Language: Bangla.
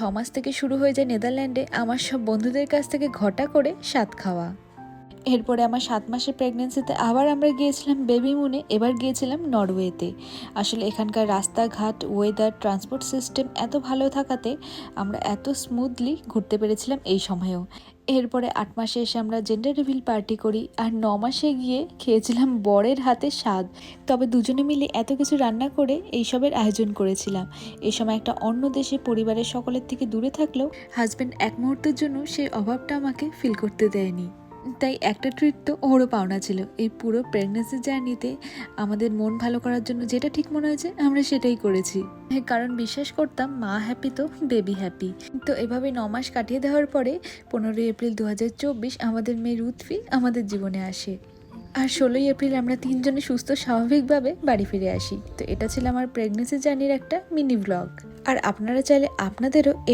6 মাস থেকে শুরু হয়ে যায় নেদারল্যান্ডে আমার সব বন্ধুদের কাছ থেকে ঘটা করে স্বাদ খাওয়া। এরপরে আমার 7 মাসের প্রেগনেন্সিতে আবার আমরা গিয়েছিলাম বেবি মুনে, এবার গিয়েছিলাম নরওয়েতে। আসলে এখানকার রাস্তাঘাট, ওয়েদার, ট্রান্সপোর্ট সিস্টেম এত ভালো থাকাতে আমরা এত স্মুথলি ঘুরতে পেরেছিলাম এই সময়েও। এরপরে 8 মাসে এসে আমরা জেন্ডার রিভিল পার্টি করি, আর 9 মাসে গিয়ে খেয়েছিলাম বরের হাতে স্বাদ। তবে দুজনে মিলে এত কিছু রান্না করে এইসবের আয়োজন করেছিলাম। এই সময় একটা অন্য দেশে পরিবারের সকলের থেকে দূরে থাকলেও হাজব্যান্ড এক মুহূর্তের জন্য সেই অভাবটা আমাকে ফিল করতে দেয়নি। তাই একটা ট্রিট তো ওরও পাওনা ছিল। এই পুরো প্রেগনেন্সি জার্নিতে আমাদের মন ভালো করার জন্য যেটা ঠিক মনে হয়েছে আমরা সেটাই করেছি, কারণ বিশ্বাস করতাম মা হ্যাপি তো বেবি হ্যাপি। তো এভাবে 9 মাস কাটিয়ে দেওয়ার পরে 15 এপ্রিল 2024 আমাদের মেয়ে রুৎফি আমাদের জীবনে আসে। আর 16 এপ্রিল আমরা 3 জনে সুস্থ স্বাভাবিকভাবে বাড়ি ফিরে আসি। তো এটা ছিল আমার প্রেগনেন্সি জার্নির একটা মিনি ব্লগ। আর আপনারা চাইলে আপনাদেরও এই